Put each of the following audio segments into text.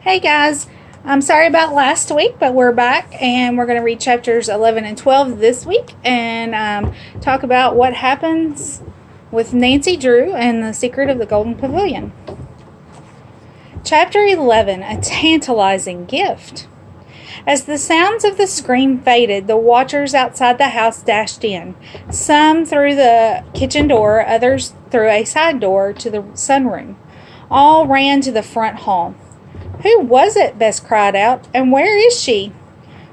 Hey guys, I'm sorry about last week, but we're back and we're going to read chapters 11 and 12 this week and talk about what happens with Nancy Drew and the secret of the Golden Pavilion. Chapter 11, A Tantalizing Gift. As the sounds of the scream faded, the watchers outside the house dashed in, some through the kitchen door, others through a side door to the sunroom. All ran to the front hall. "Who was it?" Bess cried out. "And where is she?"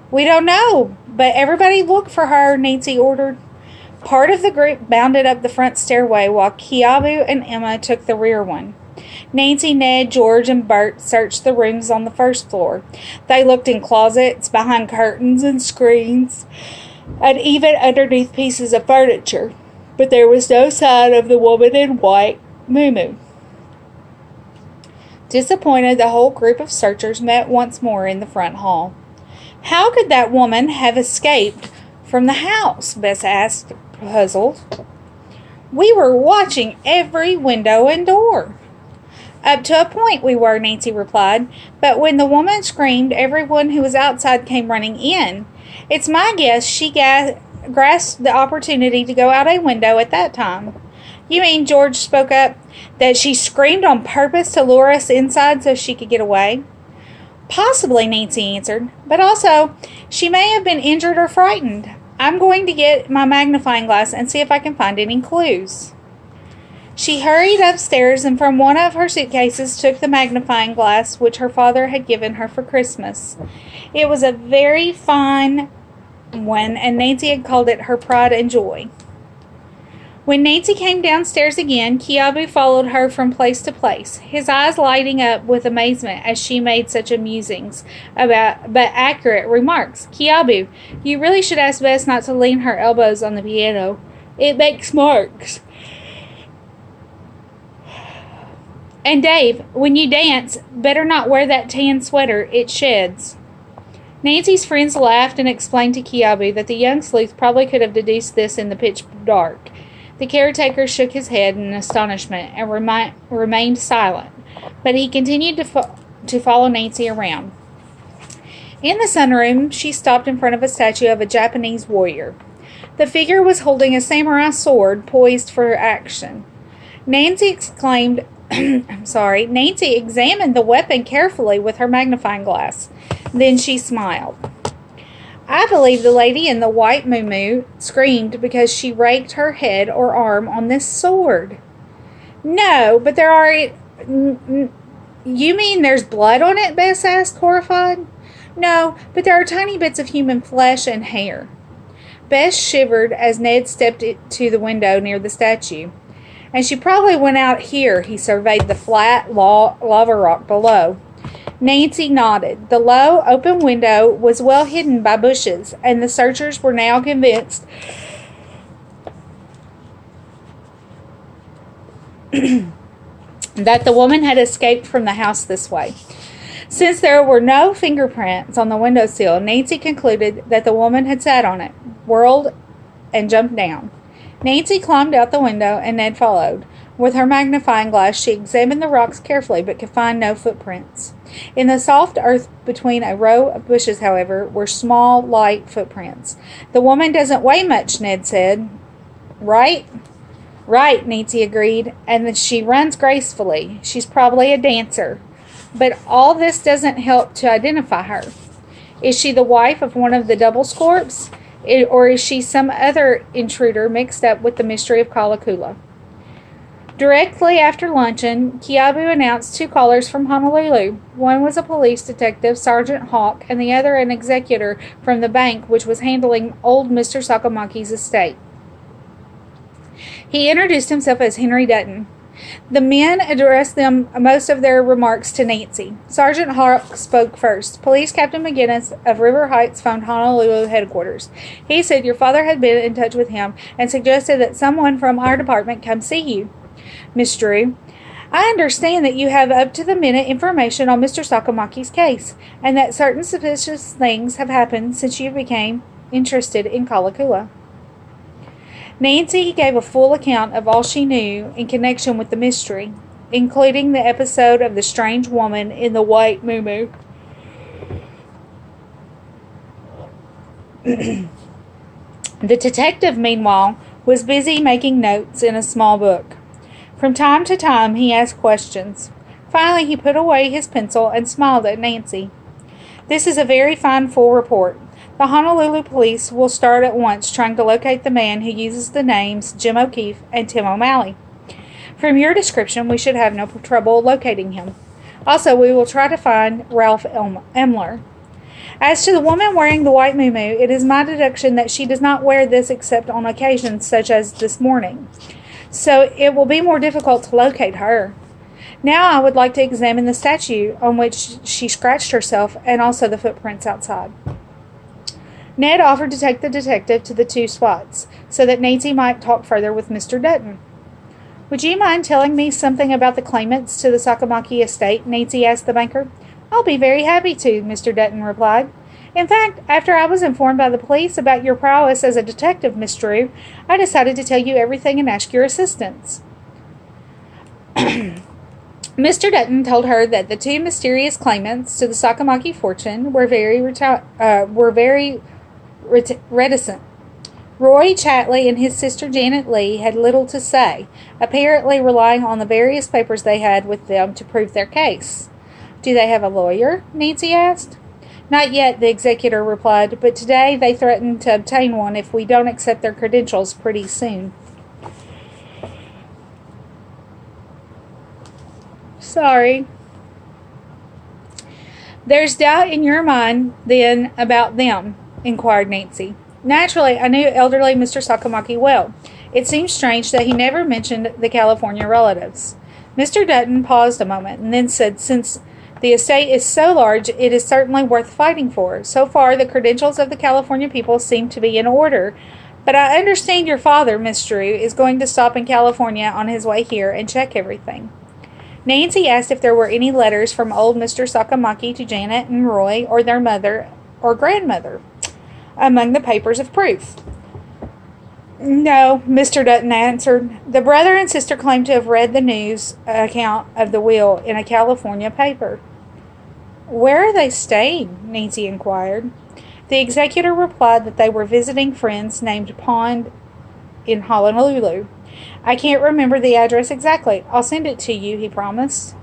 "We don't know, but everybody look for her," Nancy ordered. Part of the group bounded up the front stairway while Keabu and Emma took the rear one. Nancy, Ned, George, and Bert searched the rooms on the first floor. They looked in closets, behind curtains and screens, and even underneath pieces of furniture. But there was no sign of the woman in white, Moo. Disappointed, the whole group of searchers met once more in the front hall. "How could that woman have escaped from the house?" Bess asked, puzzled. "We were watching every window and door." "Up to a point we were," Nancy replied. "But when the woman screamed, everyone who was outside came running in. It's my guess she grasped the opportunity to go out a window at that time." "You mean," George spoke up, "that she screamed on purpose to lure us inside so she could get away?" "Possibly," Nancy answered. "But also, she may have been injured or frightened. I'm going to get my magnifying glass and see if I can find any clues." She hurried upstairs and from one of her suitcases took the magnifying glass which her father had given her for Christmas. It was a very fine one, and Nancy had called it her pride and joy. When Nancy came downstairs again, Keabu followed her from place to place, his eyes lighting up with amazement as she made such musings but accurate remarks. "Keabu, you really should ask Bess not to lean her elbows on the piano. It makes marks. And Dave, when you dance, better not wear that tan sweater. It sheds." Nancy's friends laughed and explained to Keabu that the young sleuth probably could have deduced this in the pitch dark. The caretaker shook his head in astonishment and remained silent, but he continued to follow Nancy around. In the sunroom, she stopped in front of a statue of a Japanese warrior. The figure was holding a samurai sword poised for action. Nancy examined the weapon carefully with her magnifying glass. Then she smiled. "I believe the lady in the white muumuu screamed because she raked her head or arm on this sword." "No, but there are... You mean there's blood on it?" Bess asked, horrified. "No, but there are tiny bits of human flesh and hair." Bess shivered as Ned stepped to the window near the statue. "And she probably went out here." He surveyed the flat lava rock below. Nancy nodded. The low, open window was well hidden by bushes, and the searchers were now convinced that the woman had escaped from the house this way. Since there were no fingerprints on the windowsill, Nancy concluded that the woman had sat on it, whirled, and jumped down. Nancy climbed out the window, and Ned followed. With her magnifying glass, she examined the rocks carefully, but could find no footprints. In the soft earth between a row of bushes, however, were small, light footprints. "The woman doesn't weigh much," Ned said. "Right?" "Right," Nancy agreed. "And she runs gracefully. She's probably a dancer. But all this doesn't help to identify her. Is she the wife of one of the double scorps? Or is she some other intruder mixed up with the mystery of Kalakula?" Directly after luncheon, Keabu announced two callers from Honolulu. One was a police detective, Sergeant Hawk, and the other an executor from the bank which was handling old Mr. Sakamaki's estate. He introduced himself as Henry Dutton. The men addressed most of their remarks to Nancy. Sergeant Hawk spoke first. "Police Captain McGinnis of River Heights phoned Honolulu headquarters. He said your father had been in touch with him and suggested that someone from our department come see you. Miss Drew, I understand that you have up-to-the-minute information on Mr. Sakamaki's case, and that certain suspicious things have happened since you became interested in Kalakula." Nancy gave a full account of all she knew in connection with the mystery. including the episode of the strange woman in the white muumuu. The detective, meanwhile, was busy making notes in a small book. From time to time, he asked questions. Finally, he put away his pencil and smiled at Nancy. "This is a very fine full report. The Honolulu police will start at once trying to locate the man who uses the names Jim O'Keefe and Tim O'Malley. From your description, we should have no trouble locating him. Also, we will try to find Ralph Emler. As to the woman wearing the white muumuu, it is my deduction that she does not wear this except on occasions such as this morning. So it will be more difficult to locate her. Now I would like to examine the statue on which she scratched herself and also the footprints outside." Ned offered to take the detective to the two spots, so that Nancy might talk further with Mr. Dutton. "Would you mind telling me something about the claimants to the Sakamaki estate?" Nancy asked the banker. "I'll be very happy to," Mr. Dutton replied. "In fact, after I was informed by the police about your prowess as a detective, Miss Drew, I decided to tell you everything and ask your assistance." Mr. Dutton told her that the two mysterious claimants to the Sakamaki fortune were very reticent. Roy Chatley and his sister Janet Lee had little to say, apparently relying on the various papers they had with them to prove their case. "Do they have a lawyer?" Nancy asked. "Not yet," the executor replied, "but today they threatened to obtain one if we don't accept their credentials pretty soon." Sorry. "There's doubt in your mind, then, about them?" inquired Nancy. "Naturally, I knew elderly Mr. Sakamaki well. It seems strange that he never mentioned the California relatives." Mr. Dutton paused a moment and then said, "Since the estate is so large, it is certainly worth fighting for. So far, the credentials of the California people seem to be in order, but I understand your father, Miss Drew, is going to stop in California on his way here and check everything." Nancy asked if there were any letters from old Mr. Sakamaki to Janet and Roy or their mother or grandmother among the papers of proof. "No," Mr. Dutton answered. "The brother and sister claim to have read the news account of the will in a California paper." "Where are they staying?" Nancy inquired. The executor replied that they were visiting friends named Pond in Honolulu. "I can't remember the address exactly. I'll send it to you," he promised.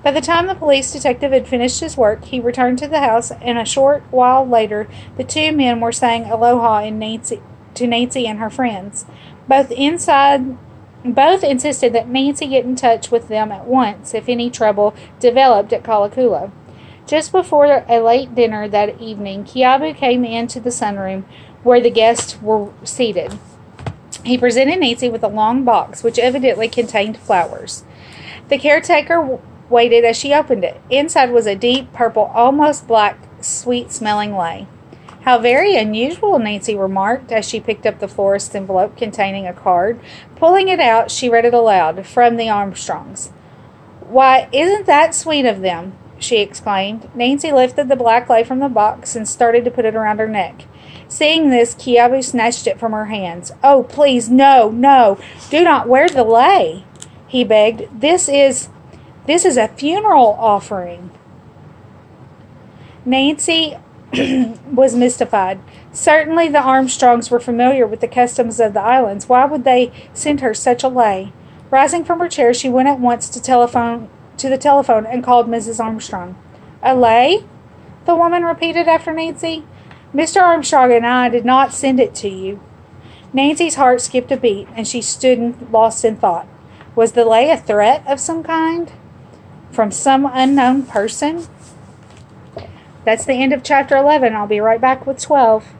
By the time the police detective had finished his work, he returned to the house, and a short while later the two men were saying aloha to Nancy and her friends. Both insisted that Nancy get in touch with them at once if any trouble developed at Kalakula. Just before a late dinner that evening, Keabu came into the sunroom where the guests were seated. He presented Nancy with a long box, which evidently contained flowers. The caretaker waited as she opened it. Inside was a deep purple, almost black, sweet-smelling lei. "How very unusual," Nancy remarked as she picked up the florist's envelope containing a card. Pulling it out, she read it aloud, "From the Armstrongs." "Why, isn't that sweet of them?" she exclaimed. Nancy lifted the black lei from the box and started to put it around her neck. Seeing this, Keabu snatched it from her hands. "Oh, please, no, no, do not wear the lei," he begged. This is a funeral offering." Nancy was mystified. Certainly the Armstrongs were familiar with the customs of the islands. Why would they send her such a lei? Rising from her chair, she went at once to the telephone and called Mrs. Armstrong. "A lei?" the woman repeated after Nancy. "Mr. Armstrong and I did not send it to you." Nancy's heart skipped a beat, and she stood lost in thought. Was the lei a threat of some kind? From some unknown person? That's the end of chapter 11. I'll be right back with 12.